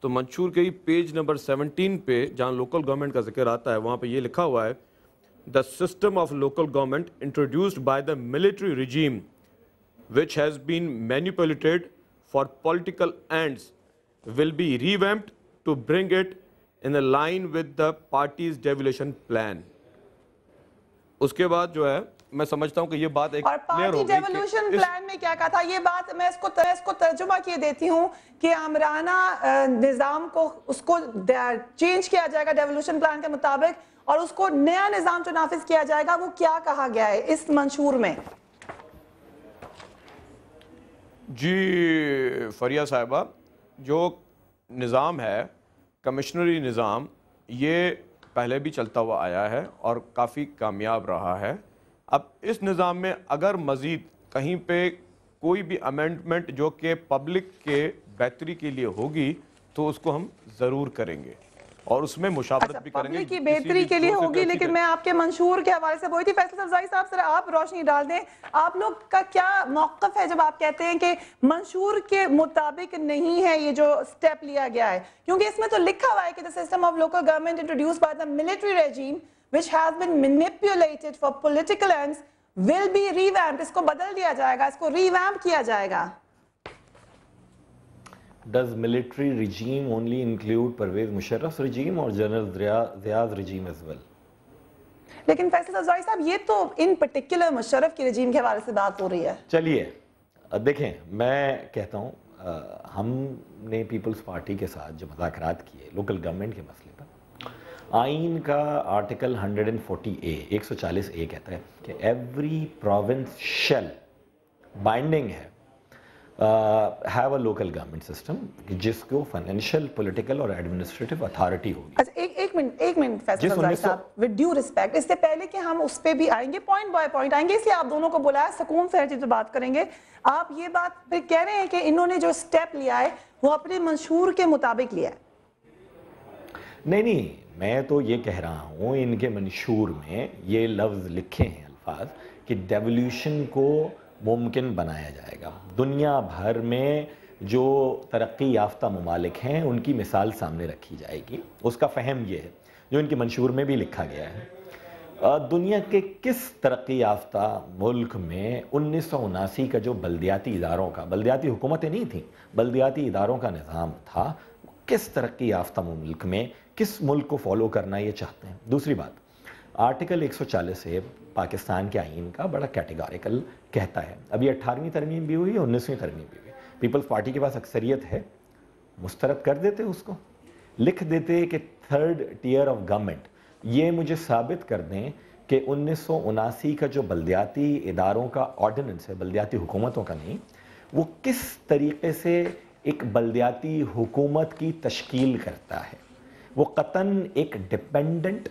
تو منشور کے پیج نمبر 17 پہ جہاں لوکل گورنمنٹ کا ذکر آتا ہے وہاں پہ یہ لکھا ہوا ہے The system of local government introduced by the military regime which has been manipulated for political ends will be revamped to bring it in line with the party's devolution plan. اس کے بعد جو ہے میں سمجھتا ہوں کہ یہ بات ایک کلیئر ہو گئی. اور پارٹی ڈیولوشن پلان میں کیا کہا تھا یہ بات میں اس کو ترجمہ کیے دیتی ہوں کہ آمرانہ نظام کو اس کو چینج کیا جائے گا ڈیولوشن پلان کے مطابق اور اس کو نیا نظام جو نافذ کیا جائے گا وہ کیا کہا گیا ہے اس منشور میں؟ جی فریہ صاحبہ، جو نظام ہے کمشنری نظام یہ پہلے بھی چلتا ہوا آیا ہے اور کافی کامیاب رہا ہے. اب اس نظام میں اگر مزید کہیں پہ کوئی بھی امینڈمنٹ جو کہ پبلک کے بہتری کے لیے ہوگی تو اس کو ہم ضرور کریں گے اور اس میں مشاورت بھی کریں گے. پبلک کی بہتری کے لیے ہوگی، لیکن میں آپ کے منشور کے حوالے سے وہی تھی. فیصل صفزائی صاحب ذرا آپ روشنی ڈال دیں، آپ لوگ کا کیا موقف ہے جب آپ کہتے ہیں کہ منشور کے مطابق نہیں ہے یہ جو سٹیپ لیا گیا ہے؟ کیونکہ اس میں تو لکھا ہوا ہے کہ the system of local government introduced by the military regime which has been manipulated for political ends will be revamped. اس کو بدل دیا جائے گا، اس کو ریویمپ کیا جائے گا. Does military regime only include Pervez Musharraf's regime or General Zia's regime as well? لیکن فیصل صفزائی صاحب یہ تو ان پرٹیکولر مشرف کی رجیم کے حوالے سے بات ہو رہی ہے. چلیے دیکھیں، میں کہتا ہوں ہم نے پیپلز پارٹی کے ساتھ جو مذاکرات کیے لوکل گورنمنٹ کے مسئلے پر، آئین کا آرٹیکل 140A کہتا ہے کہ ایوری پروونس شیل بائنڈنگ ہے have a local government system جس کو فائنینشیل، پولیٹیکل اور ایڈمنسٹریٹو اتھارٹی ہوگی. اچھا ایک منٹ فیصل صفزائی صاحب، with due respect، اس سے پہلے کہ ہم اس پہ بھی آئیں گے پوائنٹ بائی پوائنٹ آئیں گے، اس لیے آپ دونوں کو بلایا سکون سے ہر چیز پہ بات کریں گے. آپ یہ بات پھر کہہ رہے ہیں کہ انہوں نے جو سٹیپ لیا ہے وہ اپنے منشور کے مطابق لیا ہے. نہیں، میں تو یہ کہہ رہا ہوں ان کے منشور میں یہ لفظ لکھے ہیں الفاظ کہ ڈیولوشن کو ممکن بنایا جائے گا. دنیا بھر میں جو ترقی یافتہ ممالک ہیں ان کی مثال سامنے رکھی جائے گی. اس کا فہم یہ ہے جو ان کے منشور میں بھی لکھا گیا ہے. دنیا کے کس ترقی یافتہ ملک میں 1979 کا جو بلدیاتی اداروں کا، بلدیاتی حکومتیں نہیں تھیں، بلدیاتی اداروں کا نظام تھا، کس ترقی یافتہ ملک میں کس ملک کو فالو کرنا یہ چاہتے ہیں؟ دوسری بات، آرٹیکل 140 سے پاکستان کے آئین کا بڑا کیٹیگوریکل کہتا ہے. اب یہ 18ویں ترمیم بھی ہوئی ہے، 19ویں ترمیم بھی ہوئی. پیپلز پارٹی کے پاس اکثریت ہے، مسترد کر دیتے اس کو، لکھ دیتے کہ تھرڈ ٹیئر آف گورنمنٹ. یہ مجھے ثابت کر دیں کہ 1979 کا جو بلدیاتی اداروں کا آرڈیننس ہے، بلدیاتی حکومتوں کا نہیں، وہ کس طریقے سے ایک بلدیاتی حکومت کی تشکیل کرتا ہے. وہ قطعاً ایک ڈیپینڈنٹ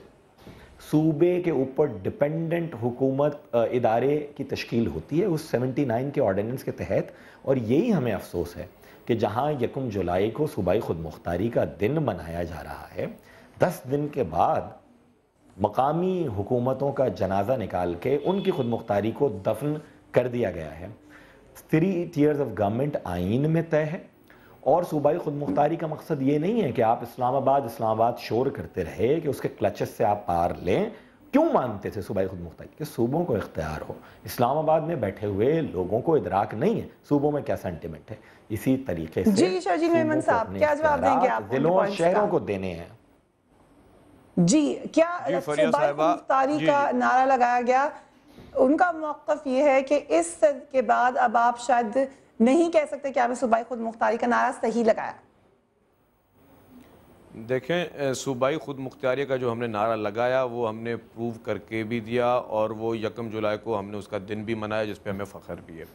صوبے کے اوپر ڈیپینڈنٹ حکومت ادارے کی تشکیل ہوتی ہے اس 79 کے آرڈیننس کے تحت. اور یہی ہمیں افسوس ہے کہ جہاں 1 جولائی کو صوبائی خود مختاری کا دن منایا جا رہا ہے، 10 دن کے بعد مقامی حکومتوں کا جنازہ نکال کے ان کی خود مختاری کو دفن کر دیا گیا ہے. 3 ٹیئرز آف گورنمنٹ آئین میں طے ہے اور صوبائی خود مختاری کا مقصد یہ نہیں ہے کہ آپ اسلام آباد شور کرتے رہے کہ اس کے کلچز سے آپ پار لیں. کیوں مانتے تھے صوبائی خود مختاری؟ کہ صوبوں کو اختیار ہو. اسلام آباد میں بیٹھے ہوئے لوگوں کو ادراک نہیں ہے صوبوں میں کیا سینٹیمنٹ ہے. اسی طریقے سے جی شرجیل میمن صاحب کیا جواب دیں گے آپ؟ ضلعوں اور شہروں کو دینے ہیں. جی کیا صوبائی خود مختاری کا نعرہ لگایا گیا، ان کا موقف یہ ہے کہ اس کے بعد اب آپ شاید نہیں کہہ سکتے کہ آپ نے صوبائی خود مختاری کا نعرہ صحیح لگایا؟ دیکھیں، صوبائی خود مختاری کا جو ہم نے نعرہ لگایا وہ ہم نے پروو کر کے بھی دیا اور وہ 1 جولائی کو ہم نے اس کا دن بھی منایا جس پہ ہمیں فخر بھی ہے.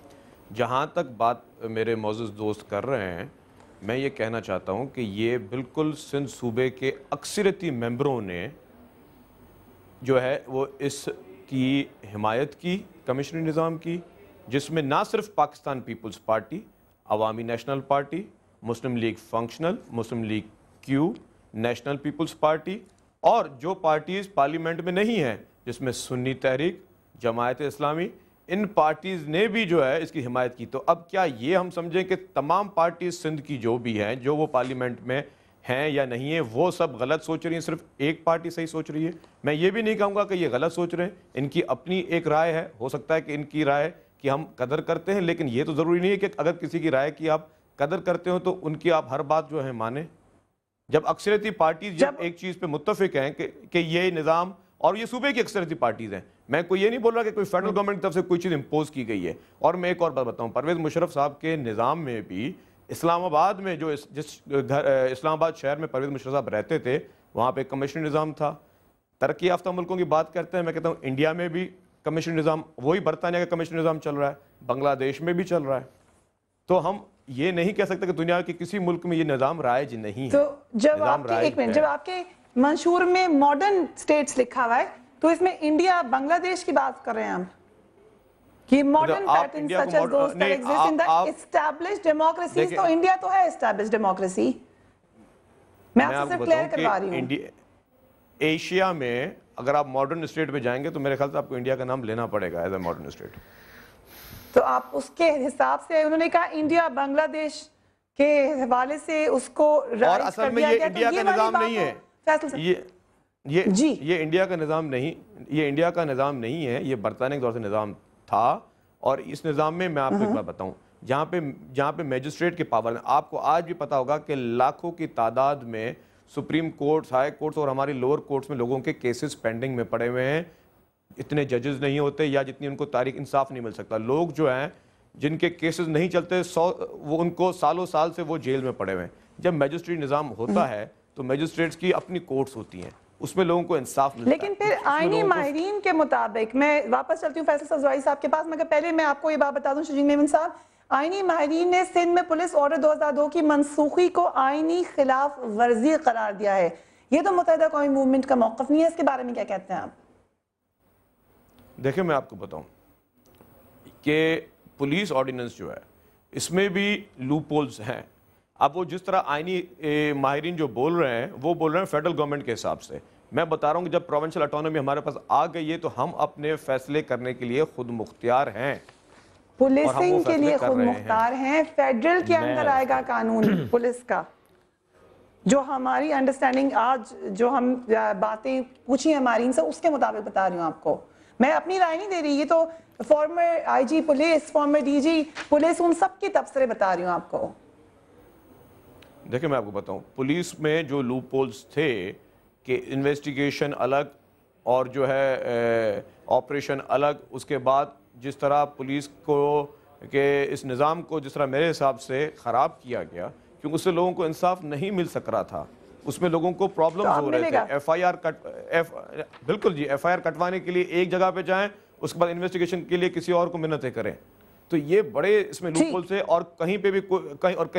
جہاں تک بات میرے معزز دوست کر رہے ہیں، میں یہ کہنا چاہتا ہوں کہ یہ بالکل سندھ صوبے کے اکثریتی ممبروں نے جو ہے وہ اس کی حمایت کی کمشنری نظام کی، جس میں نہ صرف پاکستان پیپلز پارٹی، عوامی نیشنل پارٹی، مسلم لیگ فنکشنل، مسلم لیگ کیو، نیشنل پیپلز پارٹی اور جو پارٹیز پارلیمنٹ میں نہیں ہیں جس میں سنی تحریک، جماعت اسلامی، ان پارٹیز نے بھی جو ہے اس کی حمایت کی. تو اب کیا یہ ہم سمجھیں کہ تمام پارٹیز سندھ کی جو بھی ہیں جو وہ پارلیمنٹ میں ہیں یا نہیں ہیں وہ سب غلط سوچ رہی ہیں, صرف ایک پارٹی صحیح سوچ رہی ہے. میں یہ بھی نہیں کہوں گا کہ یہ غلط سوچ رہے ہیں, ان کی اپنی ایک رائے ہے, ہو سکتا ہے کہ ان کی رائے کی ہم قدر کرتے ہیں, لیکن یہ تو ضروری نہیں ہے کہ اگر کسی کی رائے کی آپ قدر کرتے ہو تو ان کی آپ ہر بات جو ہے مانیں. جب اکثریتی پارٹیز جب ایک چیز پہ متفق ہیں کہ یہ نظام, اور یہ صوبے کی اکثریتی پارٹیز ہیں, میں کوئی یہ نہیں بول رہا کہ کوئی فیڈرل گورنمنٹ کی طرف سے کوئی چیز امپوز کی گئی ہے. اور میں ایک اور بات بتاؤں, پرویز مشرف صاحب کے نظام میں بھی اسلام آباد میں جو جس گھر اسلام آباد شہر میں پرویز مشرف صاحب رہتے تھے وہاں پہ کمیشنری نظام تھا. ترقی یافتہ ملکوں کی بات کرتے ہیں, میں کہتا ہوں انڈیا میں بھی کمیشنری نظام, وہی برطانیہ کا کمیشنری نظام چل رہا ہے, بنگلہ دیش میں بھی چل رہا ہے. تو ہم یہ نہیں کہہ سکتے کہ دنیا کے کسی ملک میں یہ نظام رائج نہیں ہے. تو جب آپ کے ایک منٹ, جب آپ کے منشور میں ماڈرن سٹیٹس لکھا ہوا ہے تو اس میں انڈیا بنگلہ دیش کی بات کر رہے ہیں ہم کہ modern patterns such as those that exist in the established democracies, تو انڈیا تو ہے اسٹیبلشڈ ڈیموکریسی. میں آپ سے صرف کلیئر کروا رہی ہوں. ایشیا میں اگر آپ ماڈرن اسٹیٹ پہ جائیں گے تو میرے خیال سے آپ کو انڈیا کا نام لینا پڑے گا ایز اے ماڈرن اسٹیٹ. تو آپ اس کے حساب سے, انہوں نے کہا انڈیا بنگلہ دیش کے حوالے سے اس کو رائج کر دیا گیا, تو یہ والی بات ہے. یہ انڈیا کا نظام نہیں, یہ انڈیا کا نظام نہیں ہے, یہ برطانیہ کے دور سے نظام تھا. اور اس نظام میں میں آپ کو ایک بات بتاؤں, جہاں پہ میجسٹریٹ کے پاور ہیں, آپ کو آج بھی پتا ہوگا کہ لاکھوں کی تعداد میں سپریم کورٹس, ہائی کورٹس اور ہماری لوور کورٹس میں لوگوں کے کیسز پینڈنگ میں پڑے ہوئے ہیں. اتنے ججز نہیں ہوتے یا جتنی ان کو تاریخ انصاف نہیں مل سکتا. لوگ جو ہیں جن کے کیسز نہیں چلتے وہ ان کو سالوں سال سے وہ جیل میں پڑے ہوئے ہیں. جب میجسٹریٹ نظام ہوتا ہے تو میجسٹریٹس کی اپنی کورٹس ہوتی ہیں, اس میں لوگوں کو انصاف ملتا ہے. لیکن پھر آئینی ماہرین کے مطابق, میں واپس چلتی ہوں فیصل سبزواری صاحب کے پاس, مگر پہلے میں آپ کو یہ بات بتا دوں شجین میمن صاحب, آئینی ماہرین نے سندھ میں پولیس آرڈر 2002 کی منسوخی کو آئینی خلاف ورزی قرار دیا ہے. یہ تو متحدہ قومی موومنٹ کا موقف نہیں ہے, اس کے بارے میں کیا کہتے ہیں آپ؟ دیکھیں میں آپ کو بتاؤں کہ پولیس آرڈیننس جو ہے اس میں بھی لوپ ہولز ہیں. اب وہ جس طرح آئینی ماہرین جو بول رہے ہیں وہ بول رہے ہیں فیڈرل گورنمنٹ کے حساب سے. میں بتا رہا ہوں کہ جب پروونشل اٹانومی ہمارے پاس آ گئی ہے تو ہم اپنے فیصلے کرنے کے لیے خود مختار ہیں. پولیسنگ کے لیے خود مختار ہیں. فیڈرل کے اندر آئے گا قانون پولیس کا, جو ہماری انڈرسٹینڈنگ آج جو ہم باتیں پوچھی ہماری ان سے اس کے مطابق بتا رہی ہوں آپ کو. میں اپنی رائے نہیں دے رہی, یہ تو former I G police, former D G police, ان سب کے تبصرے بتا رہی ہوں آپ کو. دیکھیں میں آپ کو بتاؤں, پولیس میں جو لوپ ہولز تھے کہ انویسٹیگیشن الگ اور جو ہے آپریشن الگ, اس کے بعد جس طرح پولیس کو کہ اس نظام کو جس طرح میرے حساب سے خراب کیا گیا, کیونکہ اس سے لوگوں کو انصاف نہیں مل سک رہا تھا, اس میں لوگوں کو پرابلمز ہو رہے تھے. ایف آئی آر بالکل جی, ایف آئی آر کٹوانے کے لیے ایک جگہ پہ جائیں, اس کے بعد انویسٹیگیشن کے لیے کسی اور کو منتیں کریں. تو یہ بڑے اس میں لوپ ہول تھے. اور کہیں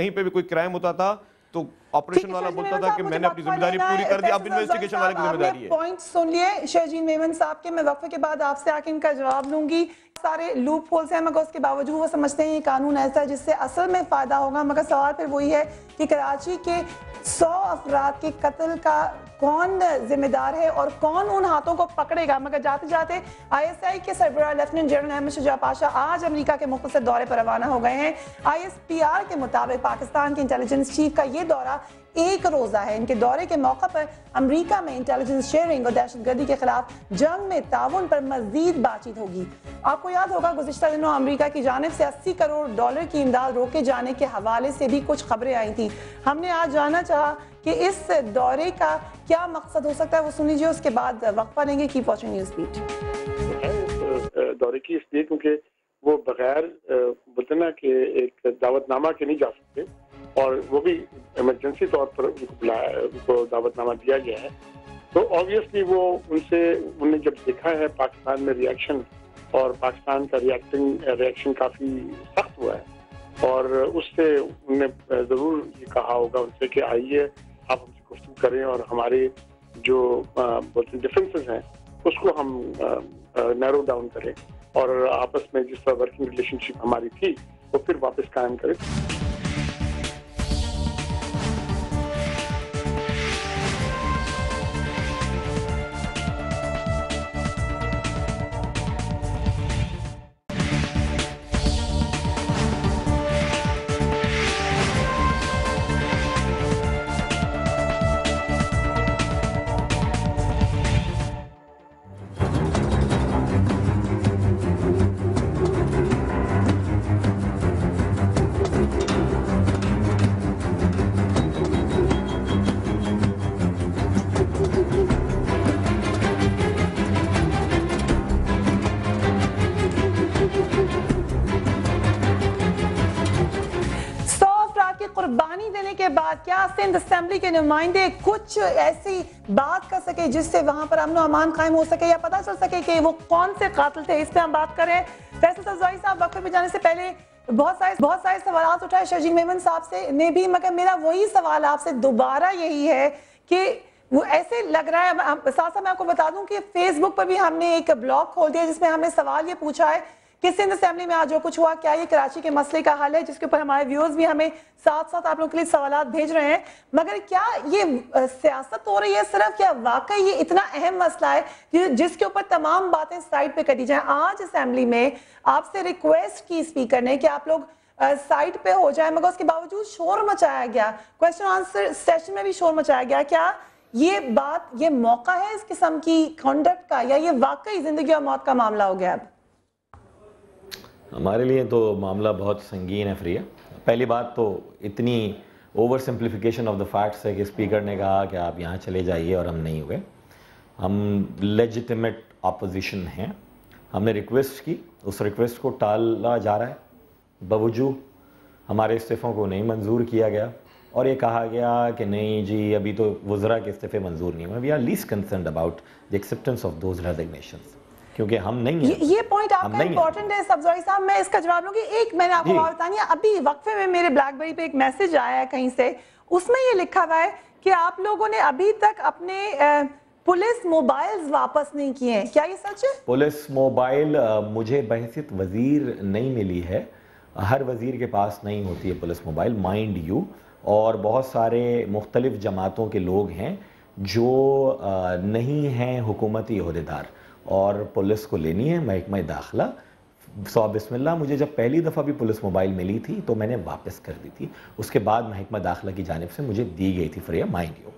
پہ بھی کوئی کرائم ہوتا تھا تو آپریشن والا بولتا تھا کہ میں نے اپنی ذمہ داری پوری کر دی, اب انویسٹیگیشن والے کی ذمہ داری ہے. پوائنٹ سن لیے شہجین میمن صاحب کے, میں وقفے کے بعد آپ سے آ کے ان کا جواب لوں گی. سارے لوپ ہولز ہیں مگر اس کے باوجود وہ سمجھتے ہیں یہ قانون ایسا ہے جس سے اصل میں فائدہ ہوگا. مگر سوال پھر وہی ہے کہ کراچی کے 100 افراد کے قتل کا کون ذمہ دار ہے اور کون ان ہاتھوں کو پکڑے گا. مگر جاتے جاتے آئی ایس آئی کے سربراہ لیفٹیننٹ جنرل احمد شجاع پاشا آج امریکہ کے مختصر دورے پر روانہ ہو گئے ہیں. آئی ایس پی آر کے مطابق پاکستان کے انٹیلیجنس چیف کا یہ دورہ ایک روزہ ہے. ان کے دورے کے موقع پر امریکہ میں انٹیلیجنس شیئرنگ اور دہشت گردی کے خلاف جنگ میں تعاون پر مزید بات چیت ہوگی. آپ کو یاد ہوگا گزشتہ دنوں امریکہ کی جانب سے $80 کروڑ کی امداد روکے جانے کے حوالے سے بھی کچھ خبریں آئی تھیں. ہم نے آج جاننا چاہا کہ اس دورے کا کیا مقصد ہو سکتا ہے, وہ سن لیجیے, اس کے بعد وقفہ لیں گے. Keep watching News Beat. دورے کی اس لیے کیونکہ وہ بغیر بولتے نا کہ ایک دعوت نامہ کے نہیں جا سکتے, اور وہ بھی ایمرجنسی طور پر ان کو دعوت نامہ دیا گیا ہے. تو آبویسلی وہ انہوں نے جب دیکھا ہے پاکستان میں ریئیکشن, اور پاکستان کا ریئیکشن کافی سخت ہوا ہے, اور اس سے انہوں نے ضرور یہ کہا ہوگا ان سے کہ آئیے آپ ہم سے گفتگو کریں اور ہمارے جو بولتے ڈفرینسز ہیں اس کو ہم نیرو ڈاؤن کریں, اور آپس میں جس طرح ورکنگ ریلیشن شپ ہماری تھی وہ پھر واپس قائم کریں. قربانی دینے کے بعد کیا سندھ اسمبلی کے نمائندے کچھ ایسی بات کر سکے جس سے وہاں پر امن و امان قائم ہو سکے یا پتہ چل سکے کہ وہ کون سے قاتل تھے؟ اس پہ ہم بات کریں. فیصل صفزائی صاحب وقفے پہ جانے سے پہلے بہت سارے سوالات اٹھائے شرجیل میمن صاحب سے نے بھی، مگر میرا وہی سوال آپ سے دوبارہ یہی ہے کہ وہ ایسے لگ رہا ہے، ساتھ میں آپ کو بتا دوں کہ فیس بک پر بھی ہم نے ایک بلاگ کھول دیا جس میں ہم نے سوال یہ پوچھا ہے کہ سندھ اسمبلی میں آج جو کچھ ہوا کیا یہ کراچی کے مسئلے کا حل ہے، جس کے اوپر ہمارے ویورز بھی ہمیں ساتھ آپ لوگوں کے لیے سوالات بھیج رہے ہیں. مگر کیا یہ سیاست ہو رہی ہے صرف، کیا واقعی یہ اتنا اہم مسئلہ ہے جس کے اوپر تمام باتیں سائڈ پہ کری جائیں؟ آج اسمبلی میں آپ سے ریکویسٹ کی اسپیکر نے کہ آپ لوگ سائڈ پہ ہو جائیں، مگر اس کے باوجود شور مچایا گیا، کویسچن آنسر سیشن میں بھی شور مچایا گیا. کیا یہ بات، یہ موقع ہے اس قسم کی کنڈکٹ کا، یا یہ واقعی زندگی اور موت کا معاملہ ہو گیا؟ ہمارے لیے تو معاملہ بہت سنگین ہے فریہ. پہلی بات تو اتنی over simplification of the facts ہے کہ اسپیکر نے کہا کہ آپ یہاں چلے جائیے اور ہم نہیں ہوئے. ہم لیجیٹیمیٹ اپوزیشن ہیں، ہم نے ریکویسٹ کی، اس ریکویسٹ کو ٹالا جا رہا ہے، باوجود ہمارے استعفوں کو نہیں منظور کیا گیا اور یہ کہا گیا کہ نہیں جی ابھی تو وزراء کے استعفے منظور نہیں ہوئے. We are least concerned about the acceptance of those resignations, کیونکہ ہم نہیں ہیں. یہ پوائنٹ آپ کا امپورٹنٹ ہے صفزائی صاحب، میں اس کا جواب لوں گی. ایک میں نے آپ کو بات بتانی ہے، ابھی وقفے میں میرے بلیک بیری پہ ایک میسج آیا ہے کہیں سے، اس میں یہ لکھا ہوا ہے کہ آپ لوگوں نے ابھی تک اپنے پولیس موبائلز واپس نہیں کیے ہیں، کیا یہ سچ ہے؟ پولیس موبائل مجھے بحیثیت وزیر نہیں ملی ہے، ہر وزیر کے پاس نہیں ہوتی ہے پولیس موبائل، مائنڈ یو. اور بہت سارے مختلف جماعتوں کے لوگ ہیں جو نہیں ہیں حکومتی عہدیدار اور پولیس کو لینی ہے. محکمہ داخلہ بسم اللہ، مجھے جب پہلی دفعہ بھی پولیس موبائل ملی تھی تو میں نے واپس کر دی تھی، اس کے بعد محکمہ داخلہ کی جانب سے مجھے دی گئی تھی فریہ، مائنڈ یو.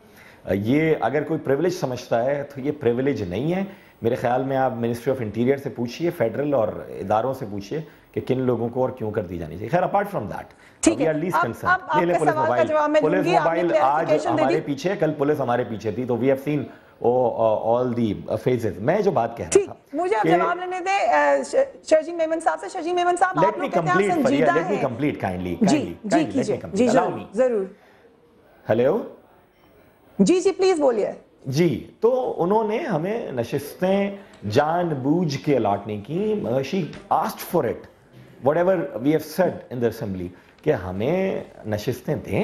یہ اگر کوئی پریولیج سمجھتا ہے تو یہ پریولیج نہیں ہے. میرے خیال میں آپ منسٹری آف انٹیریئر سے پوچھئے، فیڈرل اور اداروں سے پوچھئے کہ کن لوگوں کو اور کیوں کر دی جانی چاہیے. خیر apart from that we are least concerned. یہ لے پولیس موبائل آج ہمارے پیچھے، کل پولیس ہمارے پیچھے تھی، تو we have seen all the phases. میں جو بات کہہ رہا تھا، مجھے اب جواب لینے دیں شرجیل میمن صاحب سے. شرجیل میمن صاحب آپ لوگ کہتے ہیں سنجیدہ ہیں. Let me complete kindly. جی کیجئے، ضرور. ہیلو جی پلیز بولیے. جی تو انہوں نے ہمیں نشستیں جان بوجھ کے الاٹ نہیں کی. she asked for it, whatever we have said in the assembly, کہ ہمیں نشستیں دیں،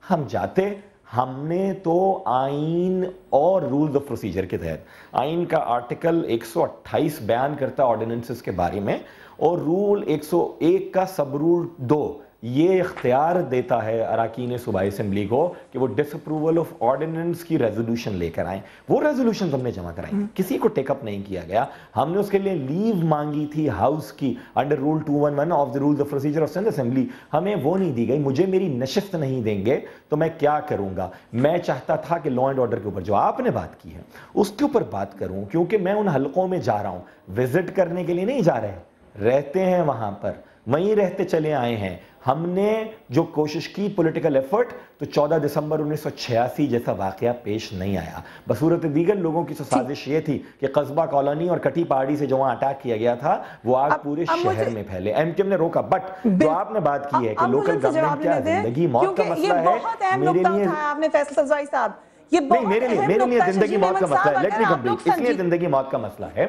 ہم جاتے. ہم نے تو آئین اور رولز آف پروسیجر کے تحت، آئین کا آرٹیکل 128 بیان کرتا آرڈیننسز کے بارے میں، اور رول 101 کا سب رول 2 یہ اختیار دیتا ہے اراکین صوبائی اسمبلی کو کہ وہ ڈس اپروول آف آرڈیننس کی ریزولوشن لے کر آئیں. وہ ریزولوشن ہم نے جمع کرائیں، کسی کو ٹیک اپ نہیں کیا گیا. ہم نے اس کے لیے لیو مانگی تھی ہاؤس کی under rule 211 of the rules of procedure of Sindh assembly, ہمیں وہ نہیں دی گئی. مجھے میری نشست نہیں دیں گے تو میں کیا کروں گا؟ میں چاہتا تھا کہ لا اینڈ آرڈر کے اوپر جو آپ نے بات کی ہے اس کے اوپر بات کروں، کیونکہ میں ان حلقوں میں جا رہا ہوں، وزٹ کرنے کے لیے نہیں جا رہے، رہتے ہیں وہاں پر، وہیں رہتے چلے آئے ہیں. ہم نے جو کوشش کی پولیٹیکل ایفرٹ، تو 14 دسمبر 1986 جیسا واقعہ پیش نہیں آیا. بصورت دیگر لوگوں کی سازش یہ تھی کہ قصبہ کالونی اور کٹی پہاڑی سے جو وہاں اٹیک کیا گیا تھا وہ آگ پورے شہر میں پھیلے. ایم کیو ایم نے روکا. بٹ جو آپ نے بات کی ہے کہ لوکل گورنمنٹ کیا زندگی موت کا مسئلہ ہے، میرے لیے آپ نے فیصل صفزائی صاحب نہیں، میرے لیے زندگی موت کا مسئلہ ہے. Let me complete. اس لیے زندگی موت کا مسئلہ ہے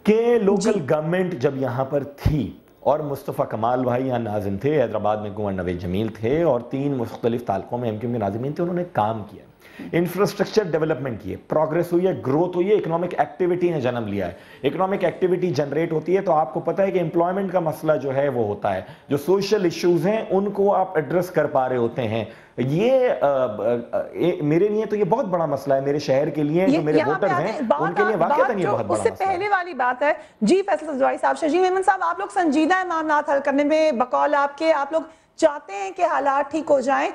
کہ لوکل گورنمنٹ جب یہاں پر تھی اور مصطفیٰ کمال بھائی یہاں ناظم تھے، حیدرآباد میں کنور نوید جمیل تھے اور 3 مختلف تعلقوں میں ایم کیو ایم کے ناظمین تھے، انہوں نے کام کیا، انفراسٹرکچر ڈیولپمنٹ کیے، پروگریس ہوئی ہے، گروتھ ہوئی ہے، اکنامک ایکٹیویٹی نے جنم لیا ہے. اکنامک ایکٹیویٹی جنریٹ ہوتی ہے تو آپ کو پتہ ہے کہ امپلائمنٹ کا مسئلہ جو ہے وہ ہوتا ہے، جو سوشل ایشوز ہیں ان کو آپ ایڈریس کر پا رہے ہوتے ہیں. یہ میرے لیے تو یہ بہت بڑا مسئلہ ہے، میرے شہر کے لیے جو میرے ووٹرز ہیں ان کے لیے واقعتاً یہ بہت بڑا مسئلہ ہے. اس سے پہلے والی بات ہے جی فیصل صفزائی صاحب. شرجیل میمن صاحب آپ لوگ سنجیدہ ہیں معاملات حل کرنے میں، بقول آپ کے، آپ لوگ چاہتے ہیں کہ حالات ٹھیک ہو جائیں.